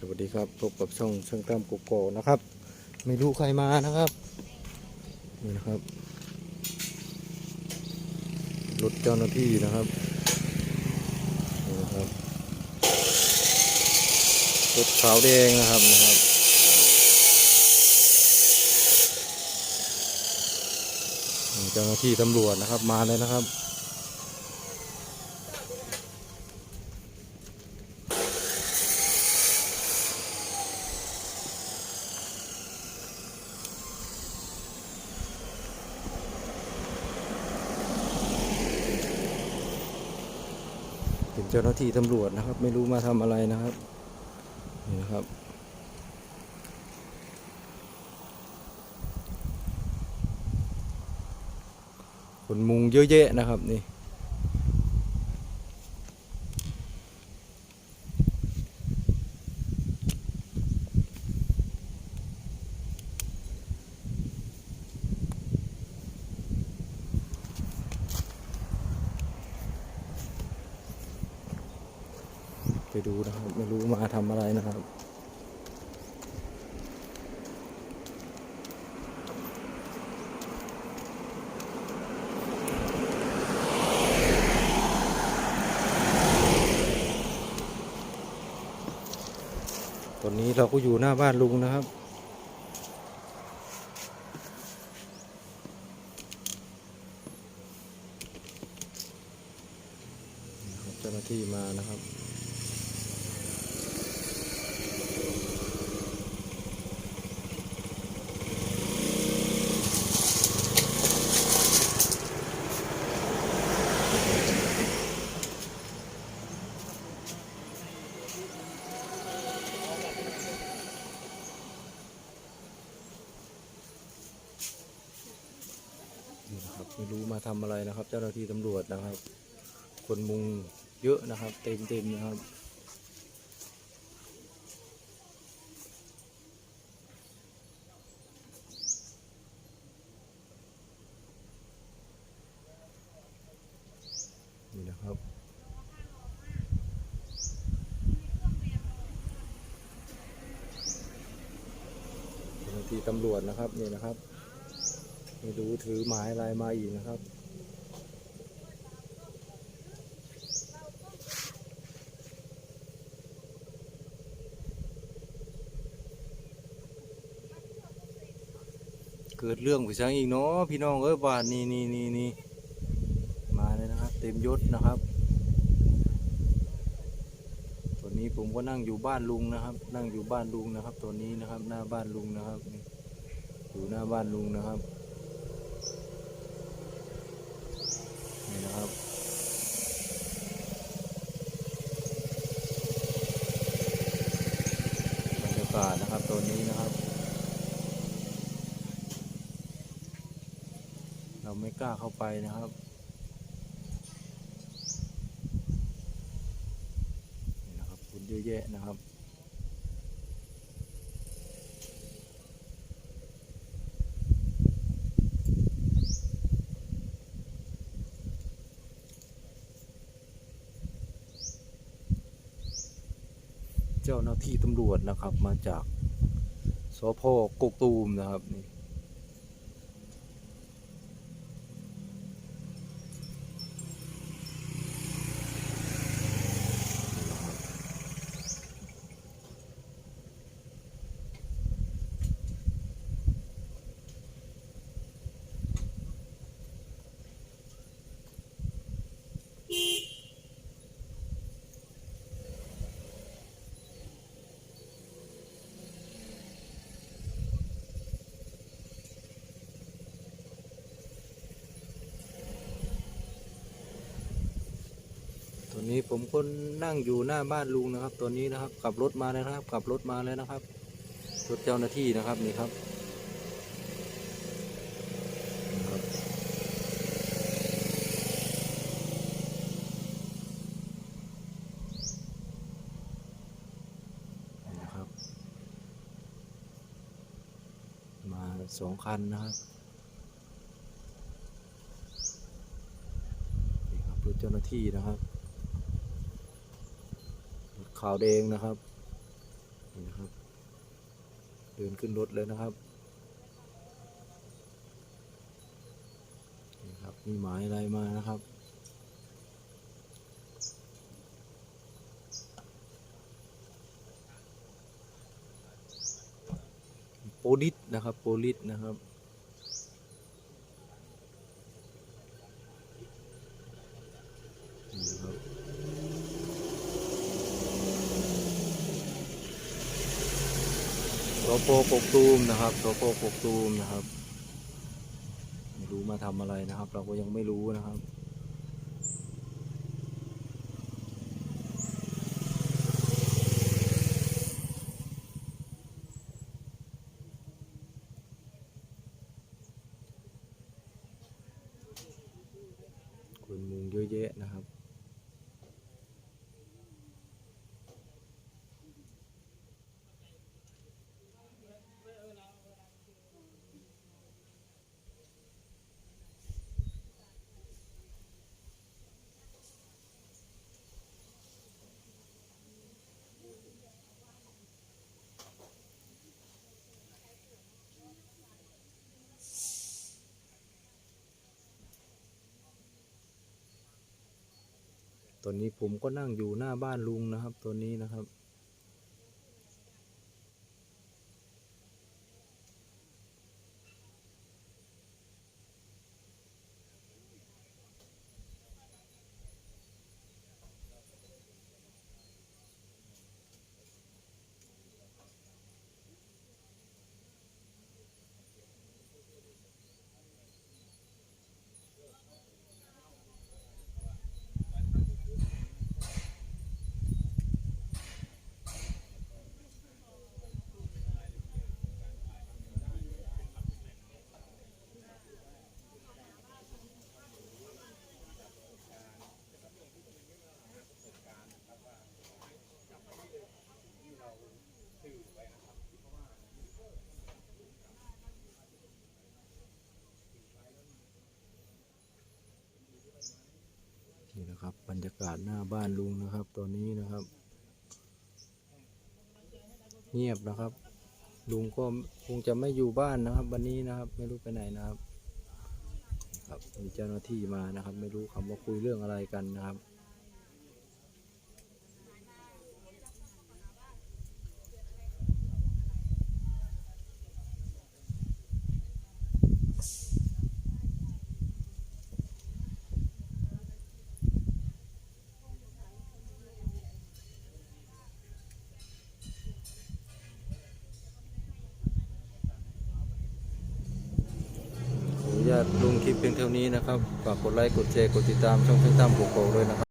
สวัสดีครับพบกับช่องช่างตั้มโกโก้นะครับไม่รู้ใครมานะครับนี่นะครับรถเจ้าหน้าที่นะครับนี่นะครับรถขาวแดงนะครับเจ้าหน้าที่ตำรวจนะครับมาเลยนะครับเป็นเจ้าหน้าที่ตำรวจนะครับไม่รู้มาทำอะไรนะครับนี่นะครับคนมุงเยอะแยะนะครับนี่ไปดูนะครับไม่รู้มาทำอะไรนะครับตอนนี้เราก็อยู่หน้าบ้านลุงนะครับเจ้าหน้าที่มานะครับไม่รู้มาทำอะไรนะครับเจ้าหน้าที่ตำรวจนะครับคนมุงเยอะนะครับเต็มนะครับนี่นะครับเจ้าหน้าที่ตำรวจนะครับนี่นะครับไม่รู้ถือหมายอะไรมาอีกนะครับเกิดเรื่องผู้ช้างอีกเนาะพี่น้องบ้านนี่มาเลยนะครับเต็มยศนะครับตอนนี้ผมก็นั่งอยู่บ้านลุงนะครับนั่งอยู่บ้านลุงนะครับตอนนี้นะครับหน้าบ้านลุงนะครับนี่อยู่หน้าบ้านลุงนะครับนี่นะครับบรรยากาศนะครับตอนนี้นะครับเราไม่กล้าเข้าไปนะครับนี่นะครับคนเยอะแยะนะครับเจ้าหน้าที่ตำรวจนะครับมาจากสพ.กกตูมนะครับนี่ตอนนี้ผมก็นั่งอยู่หน้าบ้านลุงนะครับตอนนี้นะครับขับรถมาแล้วนะครับขับรถมาแล้วนะครับรถเจ้าหน้าที่นะครับนี่ครับนี่นะครับมา2 คันนะครับนี่ครับรถเจ้าหน้าที่นะครับรถขาวแดงนะครับ เดินขึ้นรถเลยนะครับนี่ครับมีหมายอะไรมานะครับโปลิสนะครับโปลิสนะครับนี่นะครับสพกกตูมนะครับสพกกตูมนะครับไม่รู้มาทำอะไรนะครับเราก็ยังไม่รู้นะครับคนมุงเยอะแยะนะครับตอนนี้ผมก็นั่งอยู่หน้าบ้านลุงนะครับตัวนี้นะครับนี่นะครับบรรยากาศหน้าบ้านลุงนะครับตอนนี้นะครับเงียบนะครับลุงก็คงจะไม่อยู่บ้านนะครับวันนี้นะครับไม่รู้ไปไหนนะครับครับมีเจ้าหน้าที่มานะครับไม่รู้คำว่าคุยเรื่องอะไรกันนะครับขออนุญาตลงคลิปเพียงเท่านี้นะครับฝากกดไลค์กดแชร์กดติดตามช่องเพื่อนตามกกอกด้วยนะครับ